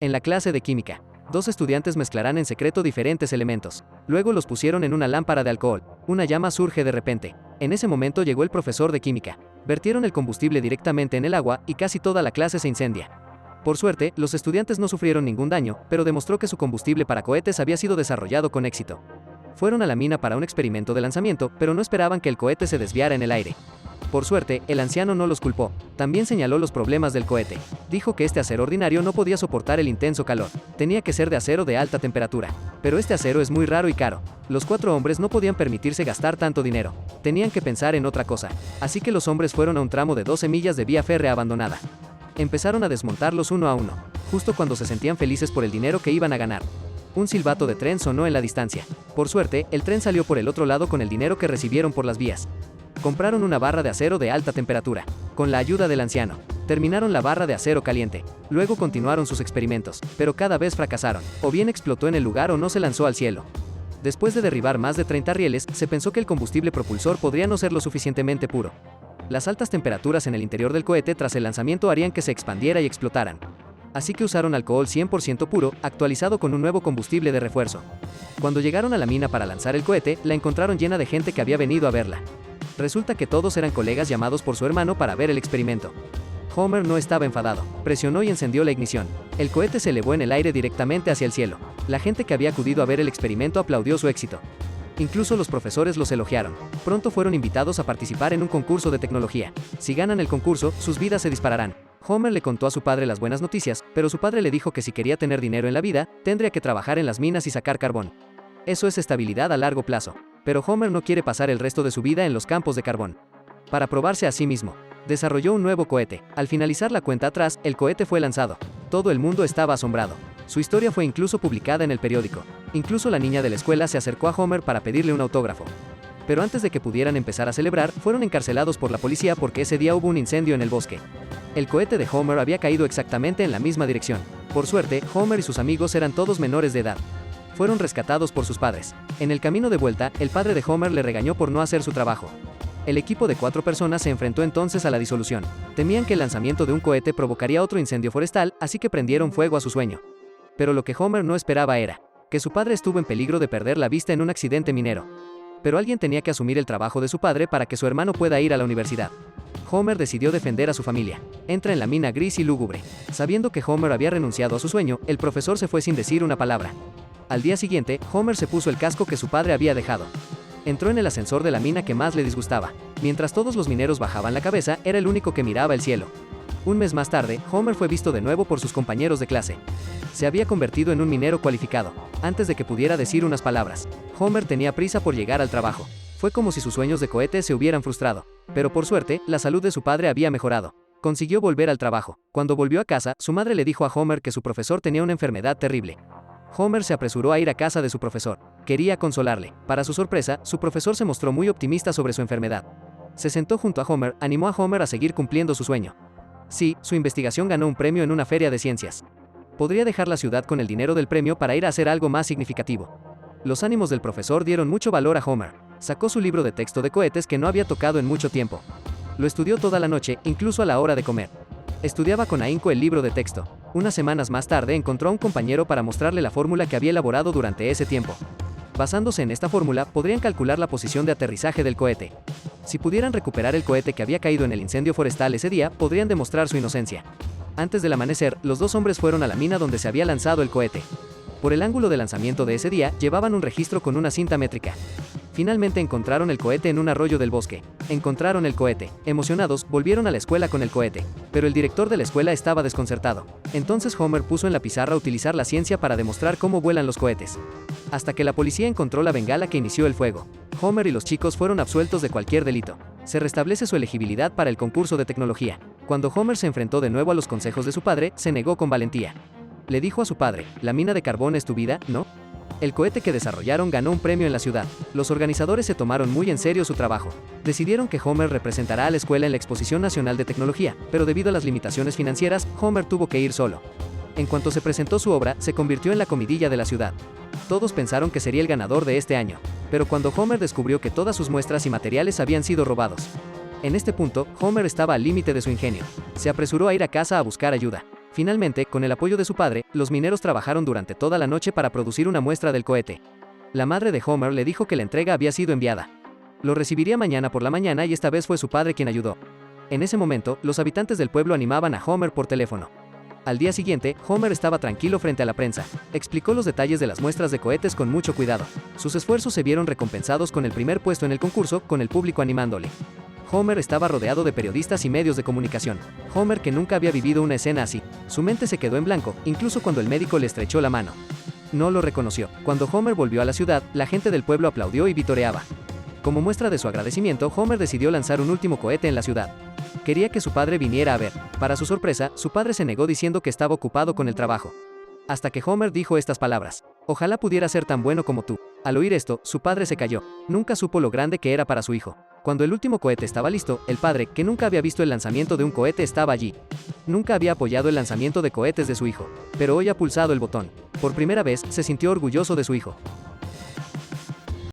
En la clase de química, dos estudiantes mezclarán en secreto diferentes elementos. Luego los pusieron en una lámpara de alcohol. Una llama surge de repente. En ese momento llegó el profesor de química. Vertieron el combustible directamente en el agua y casi toda la clase se incendia. Por suerte, los estudiantes no sufrieron ningún daño, pero demostró que su combustible para cohetes había sido desarrollado con éxito. Fueron a la mina para un experimento de lanzamiento, pero no esperaban que el cohete se desviara en el aire. Por suerte, el anciano no los culpó. También señaló los problemas del cohete. Dijo que este acero ordinario no podía soportar el intenso calor. Tenía que ser de acero de alta temperatura. Pero este acero es muy raro y caro. Los 4 hombres no podían permitirse gastar tanto dinero. Tenían que pensar en otra cosa. Así que los hombres fueron a un tramo de 12 millas de vía férrea abandonada. Empezaron a desmontarlos uno a uno, justo cuando se sentían felices por el dinero que iban a ganar. Un silbato de tren sonó en la distancia. Por suerte, el tren salió por el otro lado con el dinero que recibieron por las vías. Compraron una barra de acero de alta temperatura. Con la ayuda del anciano, terminaron la barra de acero caliente. Luego continuaron sus experimentos, pero cada vez fracasaron. O bien explotó en el lugar o no se lanzó al cielo. Después de derribar más de 30 rieles, se pensó que el combustible propulsor podría no ser lo suficientemente puro. Las altas temperaturas en el interior del cohete tras el lanzamiento harían que se expandiera y explotaran. Así que usaron alcohol 100% puro, actualizado con un nuevo combustible de refuerzo. Cuando llegaron a la mina para lanzar el cohete, la encontraron llena de gente que había venido a verla. Resulta que todos eran colegas llamados por su hermano para ver el experimento. Homer no estaba enfadado. Presionó y encendió la ignición. El cohete se elevó en el aire directamente hacia el cielo. La gente que había acudido a ver el experimento aplaudió su éxito. Incluso los profesores los elogiaron. Pronto fueron invitados a participar en un concurso de tecnología. Si ganan el concurso, sus vidas se dispararán. Homer le contó a su padre las buenas noticias, pero su padre le dijo que si quería tener dinero en la vida, tendría que trabajar en las minas y sacar carbón. Eso es estabilidad a largo plazo. Pero Homer no quiere pasar el resto de su vida en los campos de carbón. Para probarse a sí mismo, desarrolló un nuevo cohete. Al finalizar la cuenta atrás, el cohete fue lanzado. Todo el mundo estaba asombrado. Su historia fue incluso publicada en el periódico. Incluso la niña de la escuela se acercó a Homer para pedirle un autógrafo. Pero antes de que pudieran empezar a celebrar, fueron encarcelados por la policía porque ese día hubo un incendio en el bosque. El cohete de Homer había caído exactamente en la misma dirección. Por suerte, Homer y sus amigos eran todos menores de edad. Fueron rescatados por sus padres. En el camino de vuelta, el padre de Homer le regañó por no hacer su trabajo. El equipo de 4 personas se enfrentó entonces a la disolución. Temían que el lanzamiento de un cohete provocaría otro incendio forestal, así que prendieron fuego a su sueño. Pero lo que Homer no esperaba era que su padre estuvo en peligro de perder la vista en un accidente minero. Pero alguien tenía que asumir el trabajo de su padre para que su hermano pueda ir a la universidad. Homer decidió defender a su familia. Entra en la mina gris y lúgubre. Sabiendo que Homer había renunciado a su sueño, el profesor se fue sin decir una palabra. Al día siguiente, Homer se puso el casco que su padre había dejado. Entró en el ascensor de la mina que más le disgustaba. Mientras todos los mineros bajaban la cabeza, era el único que miraba el cielo. Un mes más tarde, Homer fue visto de nuevo por sus compañeros de clase. Se había convertido en un minero cualificado. Antes de que pudiera decir unas palabras, Homer tenía prisa por llegar al trabajo. Fue como si sus sueños de cohete se hubieran frustrado. Pero por suerte, la salud de su padre había mejorado. Consiguió volver al trabajo. Cuando volvió a casa, su madre le dijo a Homer que su profesor tenía una enfermedad terrible. Homer se apresuró a ir a casa de su profesor. Quería consolarle. Para su sorpresa, su profesor se mostró muy optimista sobre su enfermedad. Se sentó junto a Homer, animó a Homer a seguir cumpliendo su sueño. Sí, su investigación ganó un premio en una feria de ciencias. Podría dejar la ciudad con el dinero del premio para ir a hacer algo más significativo. Los ánimos del profesor dieron mucho valor a Homer. Sacó su libro de texto de cohetes que no había tocado en mucho tiempo. Lo estudió toda la noche, incluso a la hora de comer. Estudiaba con ahínco el libro de texto. Unas semanas más tarde encontró a un compañero para mostrarle la fórmula que había elaborado durante ese tiempo. Basándose en esta fórmula, podrían calcular la posición de aterrizaje del cohete. Si pudieran recuperar el cohete que había caído en el incendio forestal ese día, podrían demostrar su inocencia. Antes del amanecer, los 2 hombres fueron a la mina donde se había lanzado el cohete. Por el ángulo de lanzamiento de ese día, llevaban un registro con una cinta métrica. Finalmente encontraron el cohete en un arroyo del bosque. Encontraron el cohete. Emocionados, volvieron a la escuela con el cohete. Pero el director de la escuela estaba desconcertado. Entonces Homer puso en la pizarra utilizar la ciencia para demostrar cómo vuelan los cohetes. Hasta que la policía encontró la bengala que inició el fuego. Homer y los chicos fueron absueltos de cualquier delito. Se restablece su elegibilidad para el concurso de tecnología. Cuando Homer se enfrentó de nuevo a los consejos de su padre, se negó con valentía. Le dijo a su padre, ¿la mina de carbón es tu vida, no? El cohete que desarrollaron ganó un premio en la ciudad. Los organizadores se tomaron muy en serio su trabajo. Decidieron que Homer representará a la escuela en la Exposición Nacional de Tecnología, pero debido a las limitaciones financieras, Homer tuvo que ir solo. En cuanto se presentó su obra, se convirtió en la comidilla de la ciudad. Todos pensaron que sería el ganador de este año, pero cuando Homer descubrió que todas sus muestras y materiales habían sido robados. En este punto, Homer estaba al límite de su ingenio. Se apresuró a ir a casa a buscar ayuda. Finalmente, con el apoyo de su padre, los mineros trabajaron durante toda la noche para producir una muestra del cohete. La madre de Homer le dijo que la entrega había sido enviada. Lo recibiría mañana por la mañana y esta vez fue su padre quien ayudó. En ese momento, los habitantes del pueblo animaban a Homer por teléfono. Al día siguiente, Homer estaba tranquilo frente a la prensa. Explicó los detalles de las muestras de cohetes con mucho cuidado. Sus esfuerzos se vieron recompensados con el primer puesto en el concurso, con el público animándole. Homer estaba rodeado de periodistas y medios de comunicación. Homer, que nunca había vivido una escena así. Su mente se quedó en blanco, incluso cuando el médico le estrechó la mano. No lo reconoció. Cuando Homer volvió a la ciudad, la gente del pueblo aplaudió y vitoreaba. Como muestra de su agradecimiento, Homer decidió lanzar un último cohete en la ciudad. Quería que su padre viniera a ver. Para su sorpresa, su padre se negó diciendo que estaba ocupado con el trabajo. Hasta que Homer dijo estas palabras: "Ojalá pudiera ser tan bueno como tú". Al oír esto, su padre se calló. Nunca supo lo grande que era para su hijo. Cuando el último cohete estaba listo, el padre, que nunca había visto el lanzamiento de un cohete, estaba allí. Nunca había apoyado el lanzamiento de cohetes de su hijo, pero hoy ha pulsado el botón. Por primera vez, se sintió orgulloso de su hijo.